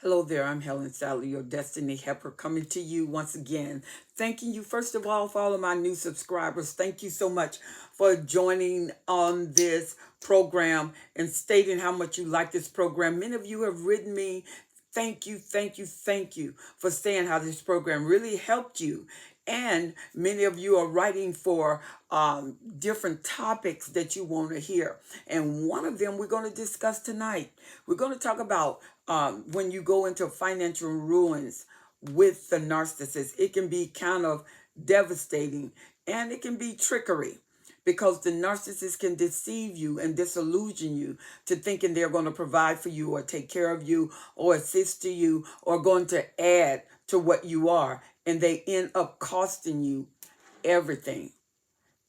Hello there, I'm Helen Sally, your Destiny Helper, coming to you once again. Thanking you, first of all, for all of my new subscribers. Thank you so much for joining on this program and stating how much you like this program. Many of you have written me. Thank you, thank you, thank you for saying how this program really helped you. And many of you are writing for different topics that you want to hear. And one of them we're going to discuss tonight. We're going to talk about when you go into financial ruins with the narcissist. It can be kind of devastating and it can be trickery because the narcissist can deceive you and disillusion you to thinking they're going to provide for you or take care of you or assist to you or going to add to what you are. And they end up costing you everything.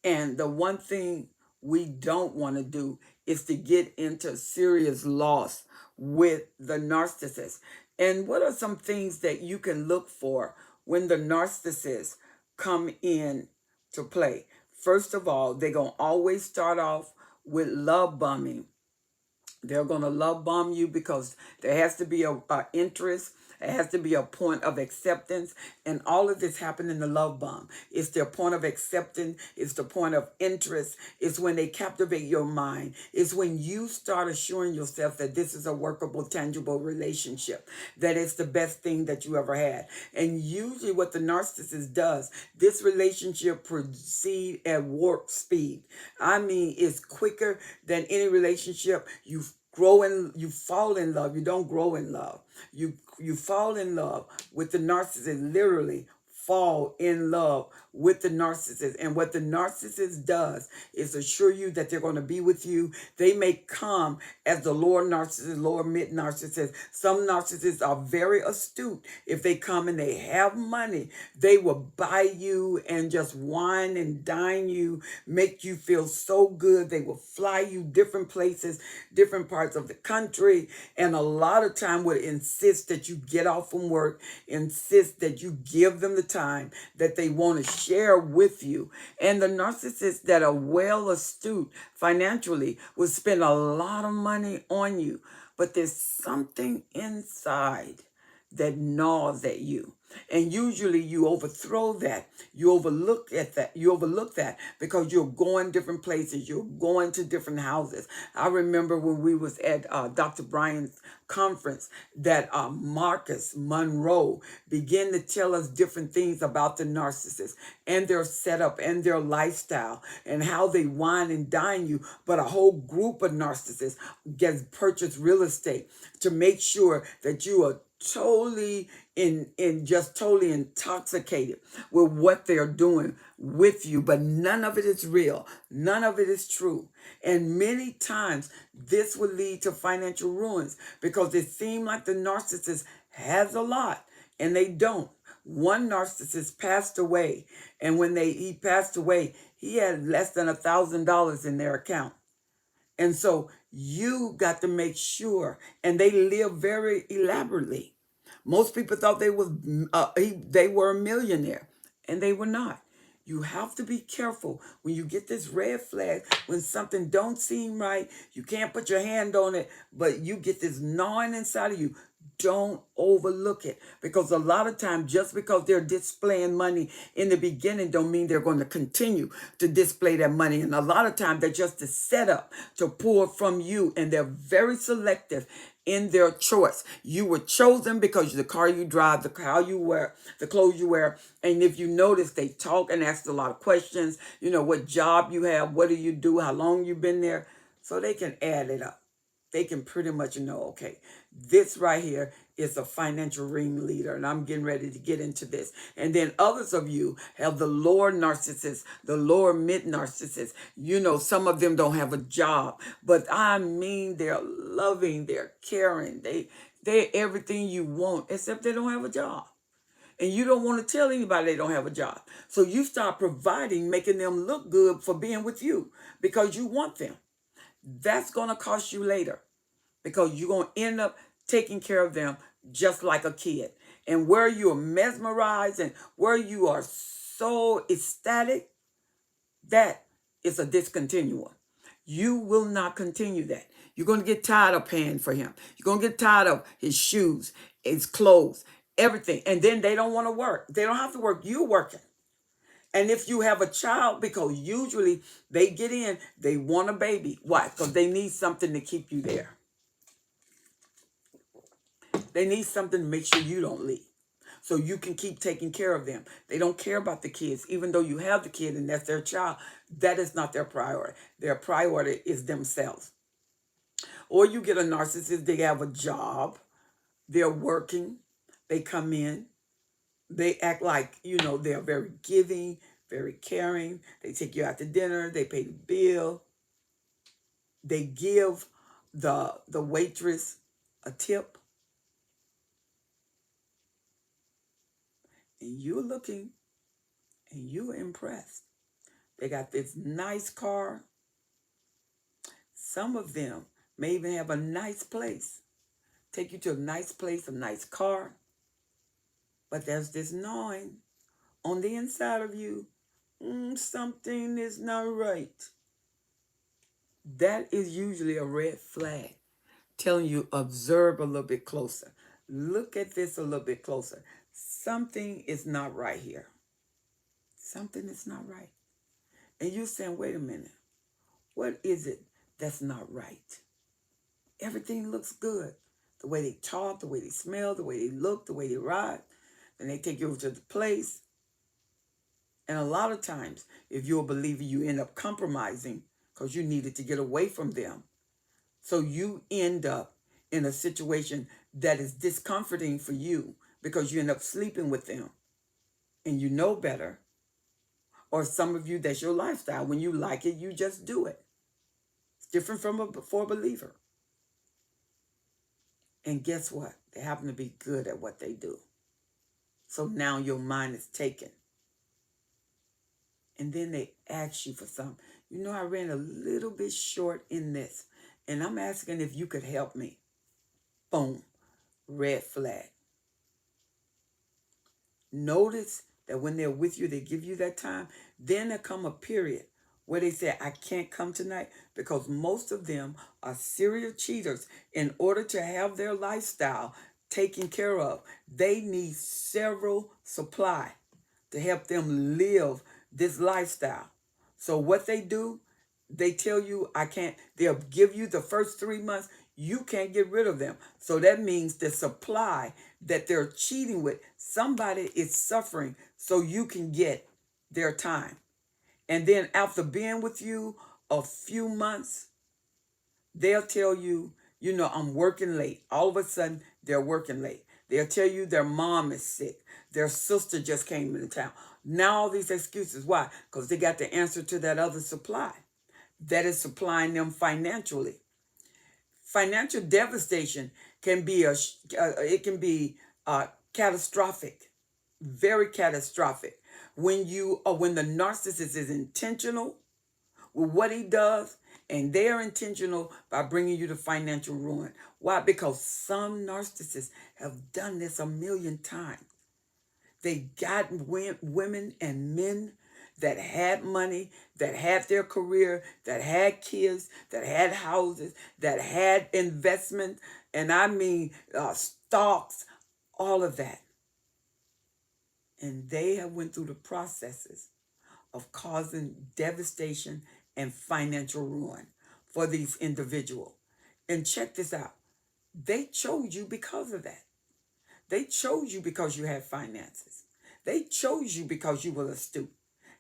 And the one thing we don't want to do is to get into serious loss with the narcissist. And what are some things that you can look for when the narcissist come in to play? First of all, they're going to always start off with love bombing. They're going to love bomb you because there has to be a interest. It has to be a point of acceptance. And all of this happened in the love bomb. It's their point of acceptance. It's the point of interest. It's when they captivate your mind. It's when you start assuring yourself that this is a workable, tangible relationship, that it's the best thing that you ever had. And usually what the narcissist does, this relationship proceeds at warp speed. I mean, it's quicker than any relationship. You fall in love. You don't grow in love. You fall in love with the narcissist, literally fall in love with the narcissist. And what the narcissist does is assure you that they're going to be with you. They may come as the lower narcissist, lower mid narcissist. Some narcissists are very astute. If they come and they have money, they will buy you and just wine and dine you, make you feel so good. They will fly you different places, different parts of the country, and a lot of time would insist that you get off from work, insist that you give them the time that they want to share with you. And the narcissists that are well astute financially will spend a lot of money on you, but there's something inside that gnaws at you. And usually you overthrow that. You overlook at that. You overlook that because you're going different places. You're going to different houses. I remember when we was at Dr. Bryan's conference that Marcus Monroe began to tell us different things about the narcissist and their setup and their lifestyle and how they wine and dine you. But a whole group of narcissists gets purchased real estate to make sure that you are totally just totally intoxicated with what they're doing with you, but none of it is real. None of it is true. And many times this will lead to financial ruins because it seems like the narcissist has a lot and they don't. One narcissist passed away, and when he passed away, he had less than $1,000 in their account. And so you got to make sure, and they live very elaborately. Most people thought they were a millionaire, and they were not. You have to be careful when you get this red flag, when something don't seem right, you can't put your hand on it, but you get this gnawing inside of you. Don't overlook it, because a lot of times just because they're displaying money in the beginning don't mean they're going to continue to display that money. And a lot of times they're just a setup to pull from you, and they're very selective in their choice. You were chosen because the car you drive, the how you wear, the clothes you wear. And if you notice, they talk and ask a lot of questions. You know, what job you have, what do you do, how long you've been there, so they can add it up. They can pretty much know, okay, this right here is a financial ringleader, and I'm getting ready to get into this. And then others of you have the lower narcissists, the lower mid narcissists. You know, some of them don't have a job, but I mean, they're loving, they're caring, they're everything you want, except they don't have a job. And you don't want to tell anybody they don't have a job. So you start providing, making them look good for being with you because you want them. That's going to cost you later, because you're going to end up taking care of them just like a kid. And where you're mesmerized and where you are so ecstatic, that is a discontinuum. You will not continue that. You're going to get tired of paying for him. You're going to get tired of his shoes, his clothes, everything. And then they don't want to work. They don't have to work. You're working. And if you have a child, because usually they get in, they want a baby. Why? Because they need something to keep you there. They need something to make sure you don't leave. So you can keep taking care of them. They don't care about the kids. Even though you have the kid and that's their child, that is not their priority. Their priority is themselves. Or you get a narcissist, they have a job, they're working, they come in, they act like, they're very giving, very caring. They take you out to dinner, they pay the bill, they give the waitress a tip. And you're looking and you're impressed. They got this nice car. Some of them may even have a nice place. Take you to a nice place, a nice car. But there's this gnawing on the inside of you. Something is not right. That is usually a red flag telling you observe a little bit closer. Look at this a little bit closer. Something is not right here. Something is not right. And you're saying, wait a minute. What is it that's not right? Everything looks good. The way they talk, the way they smell, the way they look, the way they ride. Then they take you over to the place. And a lot of times, if you're a believer, you end up compromising because you needed to get away from them. So you end up in a situation that is discomforting for you because you end up sleeping with them and you know better. Or some of you, that's your lifestyle. When you like it, you just do it. It's different for a believer. And guess what? They happen to be good at what they do. So now your mind is taken. And then they ask you for something. I ran a little bit short in this. And I'm asking if you could help me. Boom. Red flag. Notice that when they're with you, they give you that time. Then there come a period where they say, I can't come tonight, because most of them are serial cheaters. In order to have their lifestyle taken care of, they need several supply to help them live this lifestyle. So what they do, they tell you, I can't. They'll give you the first 3 months. You can't get rid of them. So that means the supply that they're cheating with, somebody is suffering so you can get their time. And then after being with you a few months, they'll tell you, I'm working late. All of a sudden, they're working late. They'll tell you their mom is sick. Their sister just came into town. Now all these excuses. Why? Because they got the answer to that other supply that is supplying them financially. Financial devastation can be catastrophic, very catastrophic. When the narcissist is intentional with what he does, and they are intentional by bringing you to financial ruin. Why? Because some narcissists have done this a million times. They got women and men that had money, that had their career, that had kids, that had houses, that had investment, and I mean stocks, all of that. And they have went through the processes of causing devastation and financial ruin for these individuals. And check this out. They chose you because of that. They chose you because you had finances. They chose you because you were astute,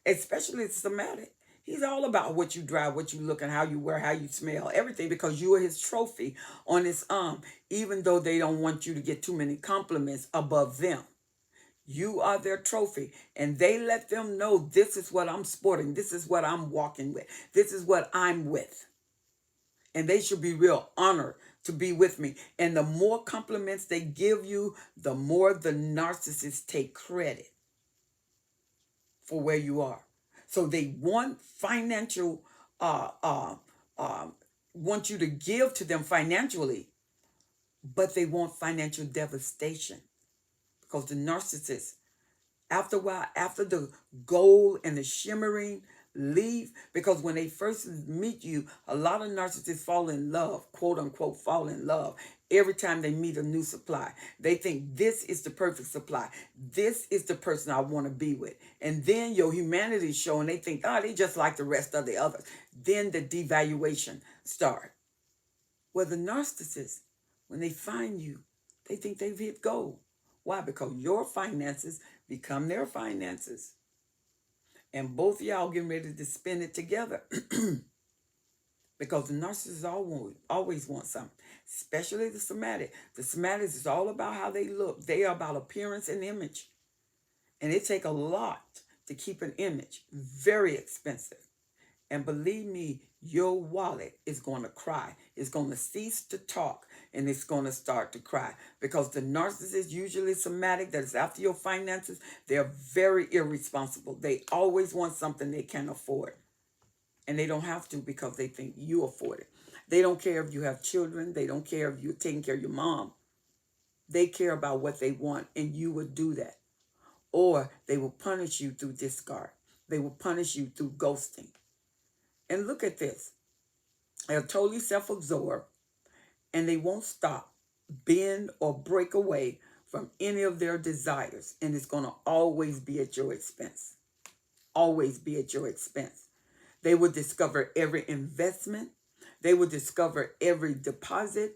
especially Somatic. He's all about what you drive, what you look, and how you wear, how you smell, everything, because you are his trophy on his arm, even though they don't want you to get too many compliments above them. You are their trophy, and they let them know, this is what I'm sporting. This is what I'm walking with. This is what I'm with. And they should be real honored to be with me. And the more compliments they give you, the more the narcissists take credit for where you are. So they want financial, want you to give to them financially, but they want financial devastation. Because the narcissist, after a while, after the gold and the shimmering Leave, because when they first meet you, a lot of narcissists fall in love, quote unquote, fall in love. Every time they meet a new supply, they think this is the perfect supply. This is the person I want to be with. And then your humanity show, and they think, oh, they just like the rest of the others. Then the devaluation starts. Well, the narcissist, when they find you, they think they've hit gold. Why? Because your finances become their finances. And both of y'all getting ready to spend it together. Because the narcissist always want something, especially the somatic. The somatic is all about how they look. They are about appearance and image. And it takes a lot to keep an image. Very expensive. And believe me, your wallet is going to cry. It's going to cease to talk, and it's going to start to cry. Because the narcissist, usually somatic, that is after your finances, they're very irresponsible. They always want something they can't afford. And they don't have to, because they think you afford it. They don't care if you have children. They don't care if you're taking care of your mom. They care about what they want, and you would do that. Or they will punish you through discard. They will punish you through ghosting. And look at this. They're totally self-absorbed, and they won't stop, bend, or break away from any of their desires. And it's going to always be at your expense. Always be at your expense. They will discover every investment. They will discover every deposit,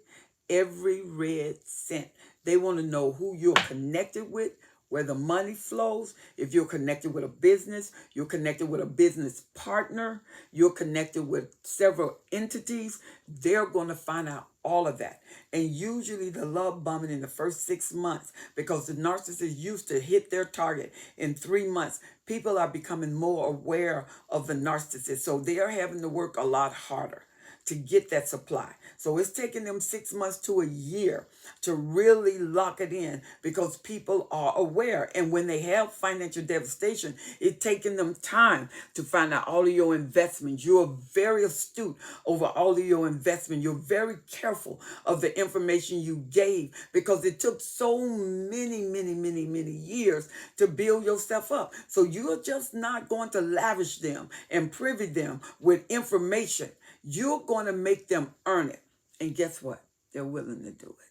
every red cent. They want to know who you're connected with, where the money flows. If you're connected with a business, you're connected with a business partner, you're connected with several entities, they're going to find out all of that. And usually the love bombing in the first 6 months, because the narcissist used to hit their target in 3 months, people are becoming more aware of the narcissist. So they are having to work a lot harder to get that supply. So it's taking them 6 months to a year to really lock it in, because people are aware. And when they have financial devastation, it's taking them time to find out all of your investments. You're very astute over all of your investment. You're very careful of the information you gave, because it took so many years to build yourself up. So you're just not going to lavish them and privy them with information. You're going to make them earn it. And guess what? They're willing to do it.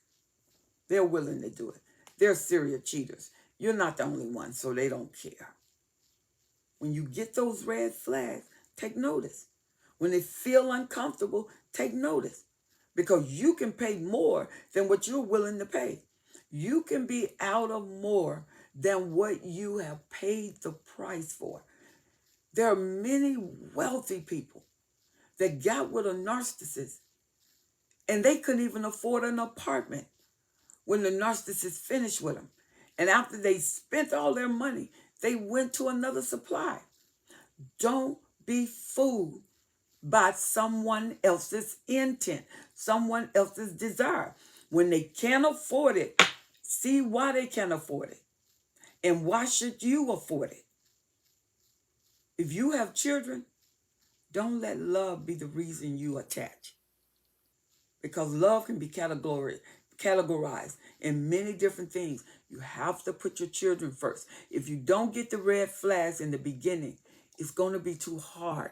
They're willing to do it. They're serial cheaters. You're not the only one, so they don't care. When you get those red flags, take notice. When they feel uncomfortable, take notice. Because you can pay more than what you're willing to pay. You can be out of more than what you have paid the price for. There are many wealthy people that got with a narcissist, and they couldn't even afford an apartment when the narcissist finished with them. And after they spent all their money, they went to another supply. Don't be fooled by someone else's intent, someone else's desire. When they can't afford it, see why they can't afford it. And why should you afford it? If you have children, don't let love be the reason you attach. Because love can be categorized in many different things. You have to put your children first. If you don't get the red flags in the beginning, it's going to be too hard.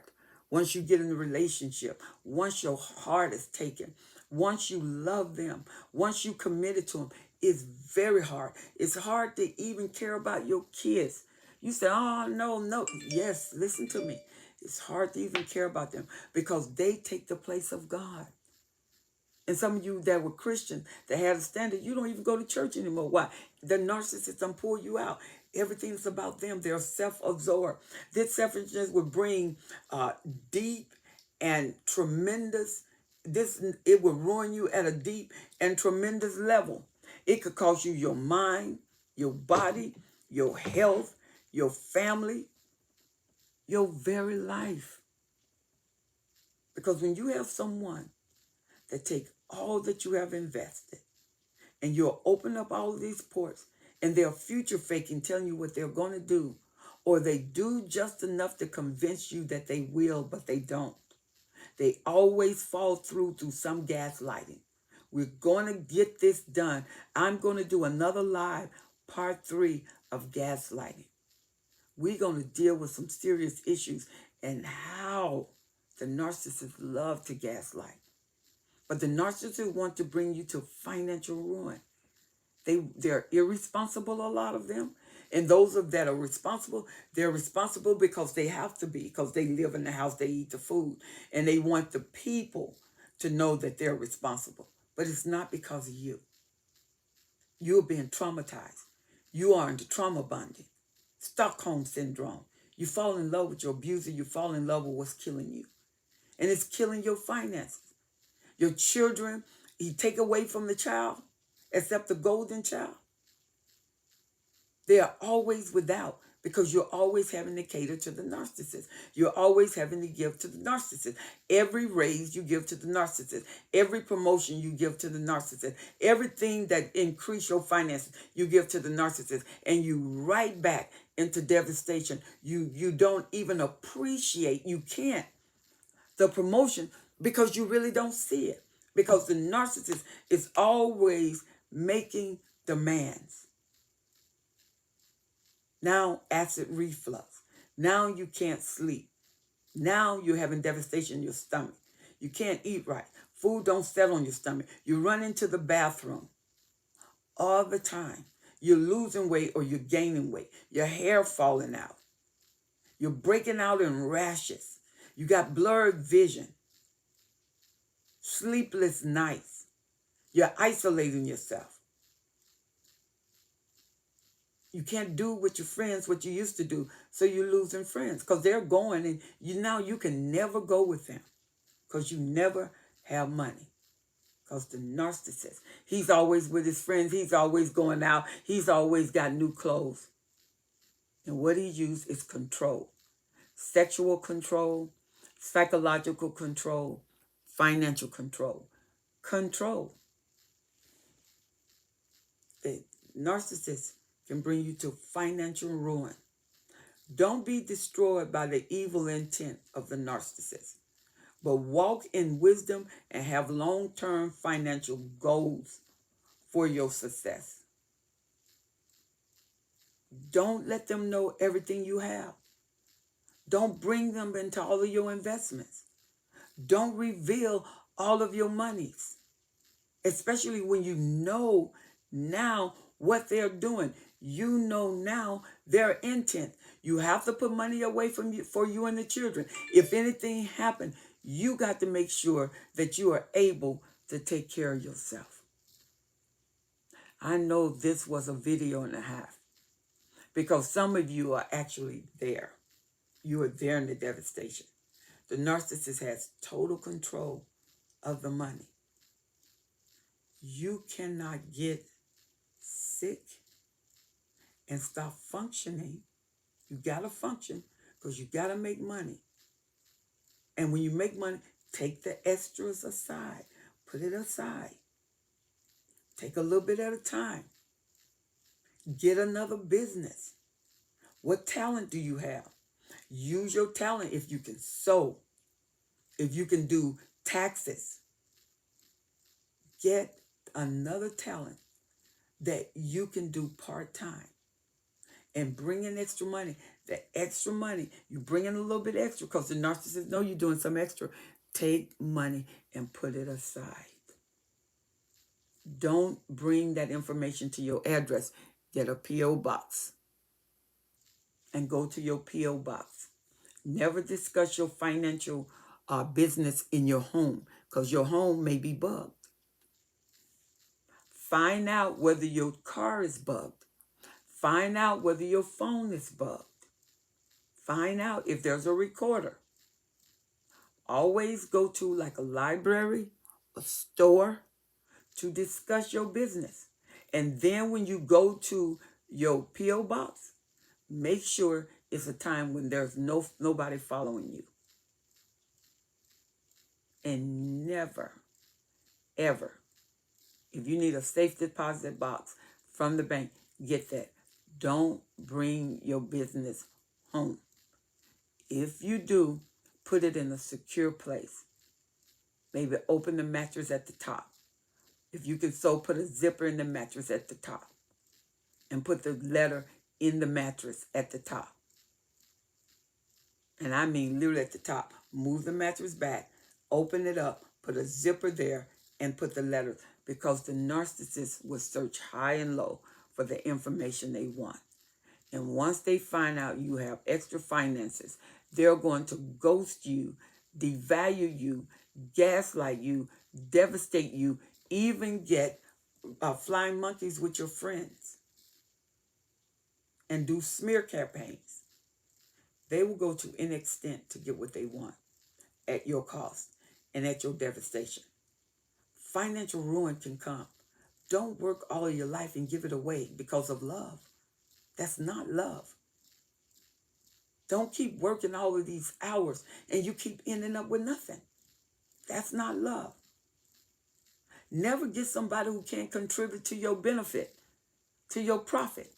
Once you get in a relationship, once your heart is taken, once you love them, once you committed to them, it's very hard. It's hard to even care about your kids. You say, oh, no. Yes, listen to me. It's hard to even care about them, because they take the place of God. And some of you that were Christian, that had a standard, you don't even go to church anymore. Why? The narcissist done pull you out. Everything's about them. They're self-absorbed. This selfishness would bring deep and tremendous, it will ruin you at a deep and tremendous level. It could cost you your mind, your body, your health, your family, your very life. Because when you have someone that take all that you have invested, and you'll open up all of these ports, and they're future faking, telling you what they're going to do, or they do just enough to convince you that they will, but they don't. They always fall through some gaslighting. We're going to get this done. I'm going to do another live, part 3 of gaslighting. We're going to deal with some serious issues, and how the narcissists love to gaslight. But the narcissists want to bring you to financial ruin. They're irresponsible, a lot of them. And those that are responsible, they're responsible because they have to be, because they live in the house, they eat the food, and they want the people to know that they're responsible. But it's not because of you. You're being traumatized. You are into trauma bonding, Stockholm syndrome. You fall in love with your abuser. You fall in love with what's killing you. And it's killing your finances. Your children, you take away from the child, except the golden child. They are always without because you're always having to cater to the narcissist. You're always having to give to the narcissist. Every raise you give to the narcissist. Every promotion you give to the narcissist. Everything that increase your finances you give to the narcissist. And you right back into devastation. You don't even appreciate, you can't, the promotion because you really don't see it. Because the narcissist is always making demands. Now acid reflux. Now you can't sleep. Now you're having devastation in your stomach. You can't eat right. Food don't settle on your stomach. You run into the bathroom all the time. You're losing weight or you're gaining weight. Your hair falling out. You're breaking out in rashes. You got blurred vision. Sleepless nights. You're isolating yourself. You can't do with your friends what you used to do, so you're losing friends because they're going and now you can never go with them because you never have money. Because the narcissist, he's always with his friends. He's always going out. He's always got new clothes. And what he uses is control. Sexual control, psychological control, financial control. Control. The narcissist can bring you to financial ruin. Don't be destroyed by the evil intent of the narcissist, but walk in wisdom and have long-term financial goals for your success. Don't let them know everything you have. Don't bring them into all of your investments. Don't reveal all of your monies, especially when you know now what they're doing. You know now their intent. You have to put money away from you for you and the children. If anything happened, you got to make sure that you are able to take care of yourself. I know this was a video and a half because some of you are actually there. You are there in the devastation. The narcissist has total control of the money. You cannot get sick and stop functioning. You got to function because you got to make money. And when you make money, take the extras aside. Put it aside. Take a little bit at a time. Get another business. What talent do you have? Use your talent if you can sew. If you can do taxes. Get another talent that you can do part-time. And bring in extra money. The extra money, you bring in a little bit extra because the narcissist know you're doing some extra. Take money and put it aside. Don't bring that information to your address. Get a P.O. box and go to your P.O. box. Never discuss your financial business in your home because your home may be bugged. Find out whether your car is bugged. Find out whether your phone is bugged. Find out if there's a recorder. Always go to like a library, a store to discuss your business. And then when you go to your P.O. box, make sure it's a time when there's nobody following you. And never, ever, if you need a safe deposit box from the bank, get that. Don't bring your business home. If you do, put it in a secure place. Maybe open the mattress at the top. If you can sew, put a zipper in the mattress at the top. And put the letter in the mattress at the top. And I mean literally at the top. Move the mattress back, open it up, put a zipper there, and put the letters. Because the narcissist will search high and low for the information they want. And once they find out you have extra finances, they're going to ghost you, devalue you, gaslight you, devastate you, even get flying monkeys with your friends and do smear campaigns. They will go to any extent to get what they want at your cost and at your devastation. Financial ruin can come. Don't work all of your life and give it away because of love. That's not love. Don't keep working all of these hours and you keep ending up with nothing. That's not love. Never get somebody who can't contribute to your benefit, to your profit.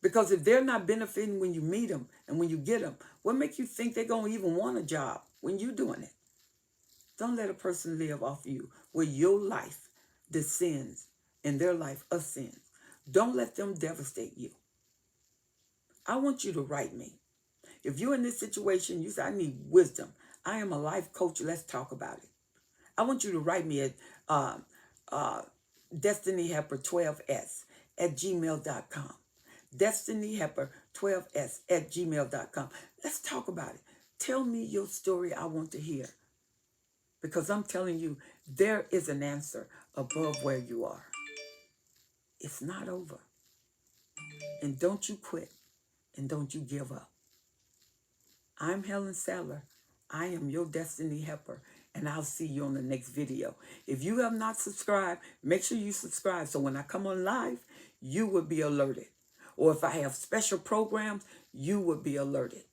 Because if they're not benefiting when you meet them and when you get them, what makes you think they're going to even want a job when you're doing it? Don't let a person live off you where your life descends and their life ascends. Don't let them devastate you. I want you to write me. If you're in this situation, you say, I need wisdom. I am a life coach. Let's talk about it. I want you to write me at destinyhelper12s at gmail.com. destinyhelper12s at gmail.com. Let's talk about it. Tell me your story. I want to hear. Because I'm telling you, there is an answer above where you are. It's not over. And don't you quit. And don't you give up. I'm Helen Sadler. I am your destiny helper. And I'll see you on the next video. If you have not subscribed, make sure you subscribe. So when I come on live, you will be alerted. Or if I have special programs, you will be alerted.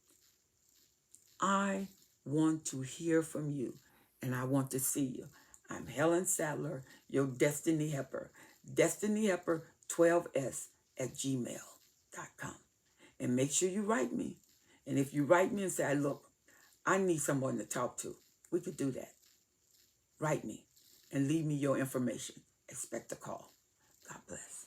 I want to hear from you. And I want to see you. I'm Helen Sadler, your destiny helper. destinyhelper12s at gmail.com. And make sure you write me. And if you write me and say, look, I need someone to talk to, we could do that. Write me and leave me your information. Expect a call. God bless.